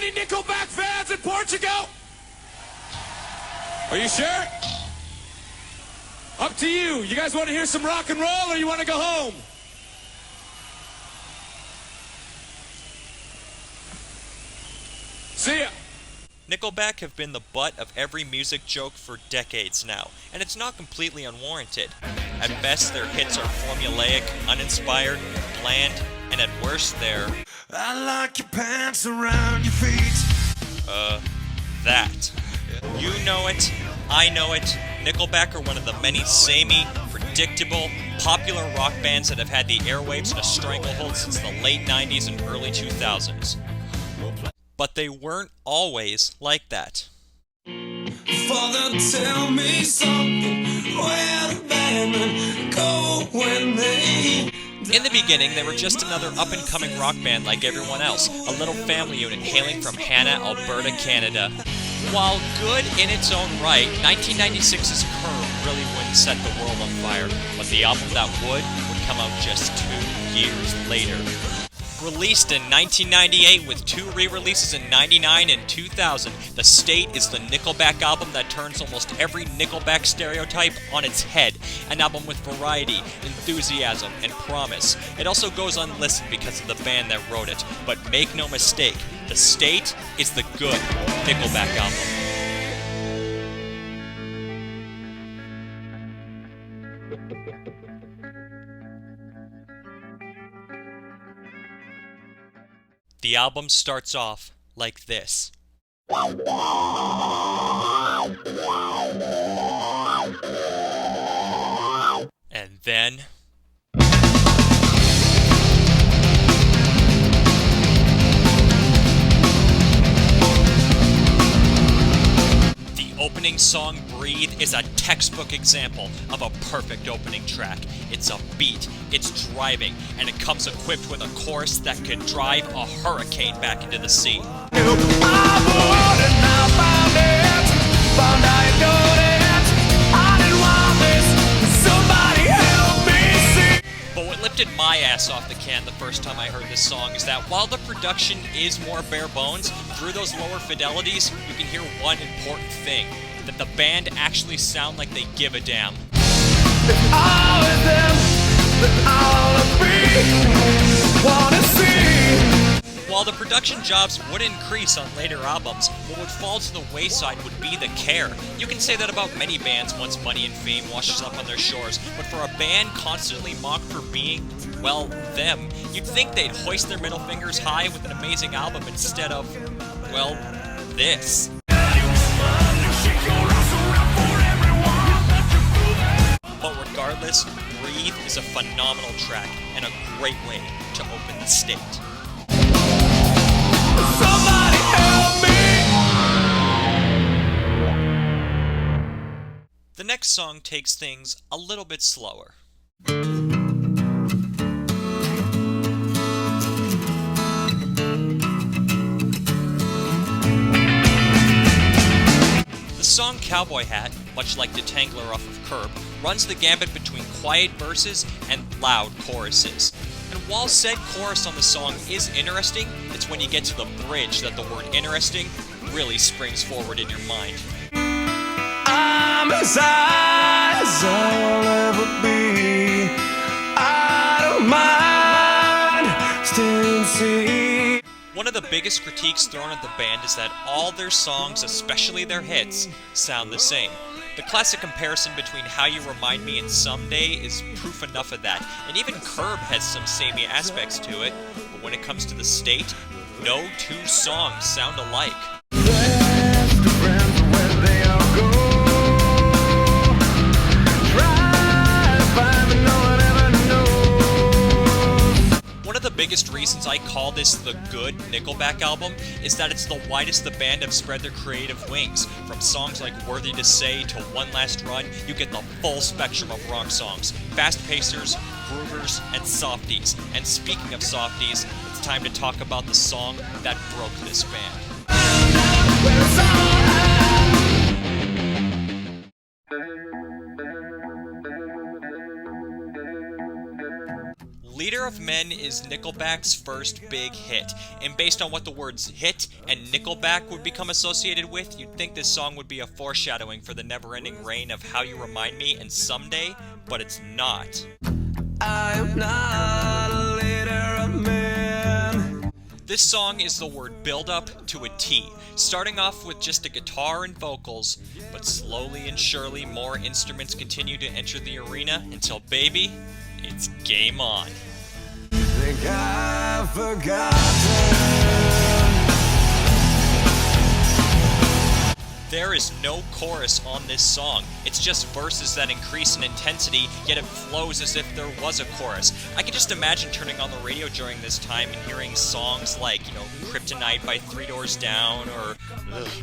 any Nickelback fans in Portugal? Are you sure? Up to you. You guys want to hear some rock and roll, or you want to go home? See ya. Nickelback have been the butt of every music joke for decades now, and it's not completely unwarranted. At best, their hits are formulaic, uninspired, bland, and at worst, they're... I like your pants around your feet. that. You know it, I know it. Nickelback are one of the many samey, predictable, popular rock bands that have had the airwaves in a stranglehold since the late 90s and early 2000s. But they weren't always like that. Father, tell me something. Where the band go when they... In the beginning, they were just another up-and-coming rock band like everyone else, a little family unit hailing from Hanna, Alberta, Canada. While good in its own right, 1996's Curb really wouldn't set the world on fire, but the album that would come out just 2 years later. Released in 1998 with 2 re-releases in 99 and 2000, The State is the Nickelback album that turns almost every Nickelback stereotype on its head. An album with variety, enthusiasm, and promise. It also goes unlistened because of the band that wrote it, but make no mistake, The State is the good Nickelback album. The album starts off like this. And then... The opening song, Breathe, is a textbook example of a perfect opening track. It's upbeat, it's driving, and it comes equipped with a chorus that could drive a hurricane back into the sea. But what lifted my ass off the can the first time I heard this song is that while the production is more bare bones, through those lower fidelities, you can hear one important thing, that the band actually sound like they give a damn. While the production jobs would increase on later albums, what would fall to the wayside would be the care. You can say that about many bands once money and fame washes up on their shores, but for a band constantly mocked for being, well, them, you'd think they'd hoist their middle fingers high with an amazing album instead of, well, this. But regardless, Breathe is a phenomenal track and a great way to open The State. Somebody help me! The next song takes things a little bit slower. The song Cowboy Hat, much like Detangler off of Curb, runs the gambit between quiet verses and loud choruses. And while said chorus on the song is interesting, it's when you get to the bridge that the word interesting really springs forward in your mind. I'm as high as I'll ever be. I don't mind still see. One of the biggest critiques thrown at the band is that all their songs, especially their hits, sound the same. The classic comparison between How You Remind Me and Someday is proof enough of that, and even Curb has some samey aspects to it, but when it comes to The State, no 2 songs sound alike. One of the biggest reasons I call this the good Nickelback album is that it's the widest the band have spread their creative wings. From songs like Worthy to Say to One Last Run, you get the full spectrum of rock songs. Fast pacers, groovers, and softies. And speaking of softies, it's time to talk about the song that broke this band. Leader of Men is Nickelback's first big hit, and based on what the words hit and Nickelback would become associated with, you'd think this song would be a foreshadowing for the never-ending reign of How You Remind Me and Someday, but it's not. I am not a leader of men. This song is the word build-up to a T, starting off with just a guitar and vocals, but slowly and surely more instruments continue to enter the arena until, baby, it's game on. Think I've forgotten. There is no chorus on this song. It's just verses that increase in intensity, yet it flows as if there was a chorus. I can just imagine turning on the radio during this time and hearing songs like, Kryptonite by Three Doors Down or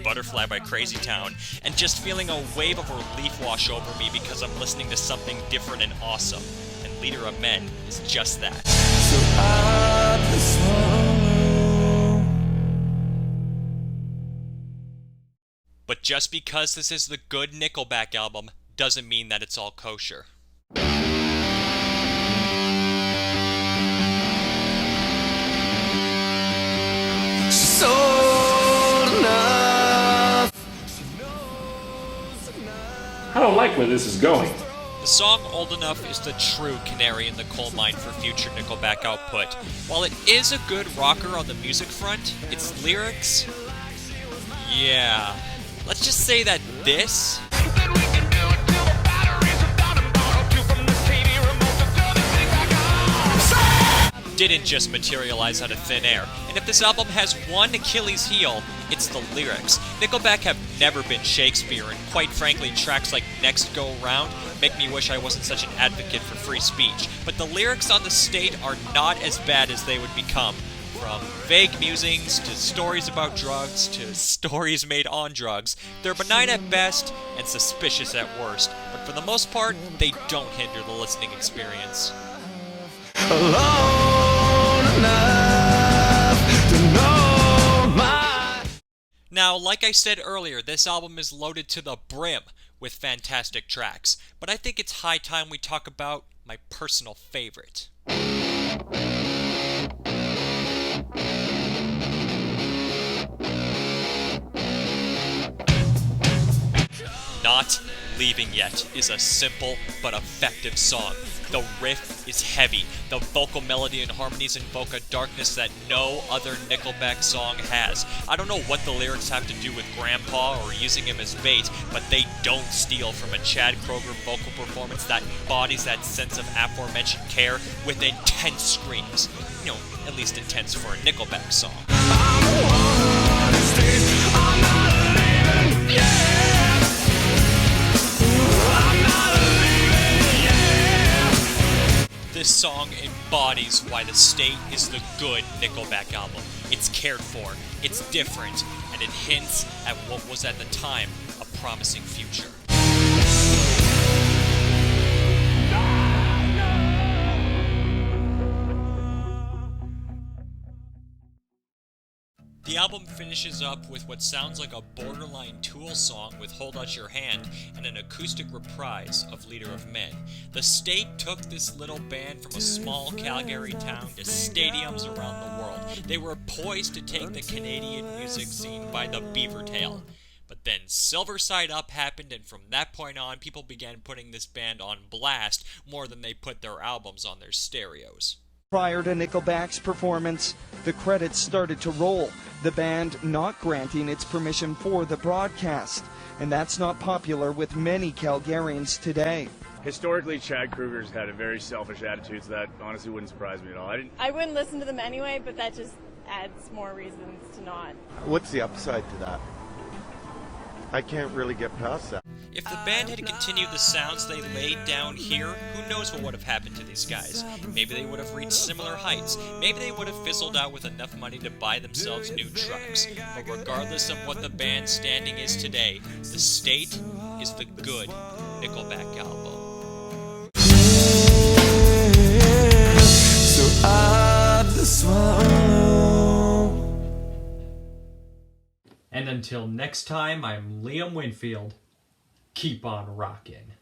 Butterfly by Crazy Town, and just feeling a wave of relief wash over me because I'm listening to something different and awesome. And Leader of Men is just that. So I swallow. But just because this is the good Nickelback album doesn't mean that it's all kosher. She's old enough. I don't like where this is going. The song Old Enough is the true canary in the coal mine for future Nickelback output. While it is a good rocker on the music front, its lyrics... yeah... let's just say that this didn't just materialize out of thin air. And if this album has one Achilles heel, it's the lyrics. Nickelback have never been Shakespeare, and quite frankly, tracks like Next Go Round make me wish I wasn't such an advocate for free speech. But the lyrics on The State are not as bad as they would become. From vague musings, to stories about drugs, to stories made on drugs, they're benign at best and suspicious at worst, but for the most part, they don't hinder the listening experience. Alone enough to know my... Now, like I said earlier, this album is loaded to the brim with fantastic tracks, but I think it's high time we talk about my personal favorite. Not Leaving Yet is a simple but effective song. The riff is heavy. The vocal melody and harmonies invoke a darkness that no other Nickelback song has. I don't know what the lyrics have to do with Grandpa or using him as bait, but they don't steal from a Chad Kroeger vocal performance that embodies that sense of aforementioned care with intense screams. At least intense for a Nickelback song. I'm the one who stays. I'm not leaving yet. I'm not leaving yet. This song embodies why The State is the good Nickelback album. It's cared for, it's different, and it hints at what was at the time a promising future. The album finishes up with what sounds like a borderline Tool song with Hold Out Your Hand and an acoustic reprise of Leader of Men. The State took this little band from a small Calgary town to stadiums around the world. They were poised to take the Canadian music scene by the beaver tail. But then Silver Side Up happened, and from that point on, people began putting this band on blast more than they put their albums on their stereos. Prior to Nickelback's performance, the credits started to roll, the band not granting its permission for the broadcast. And that's not popular with many Calgarians today. Historically, Chad Kroeger's had a very selfish attitude, so that honestly wouldn't surprise me at all. I wouldn't listen to them anyway, but that just adds more reasons to not. What's the upside to that? I can't really get past that. If the band had continued the sounds they laid down here, who knows what would have happened to these guys? Maybe they would have reached similar heights. Maybe they would have fizzled out with enough money to buy themselves new trucks. But regardless of what the band's standing is today, The State is the good Nickelback album. So I swallow. And until next time, I'm Liam Winfield. Keep on rockin'.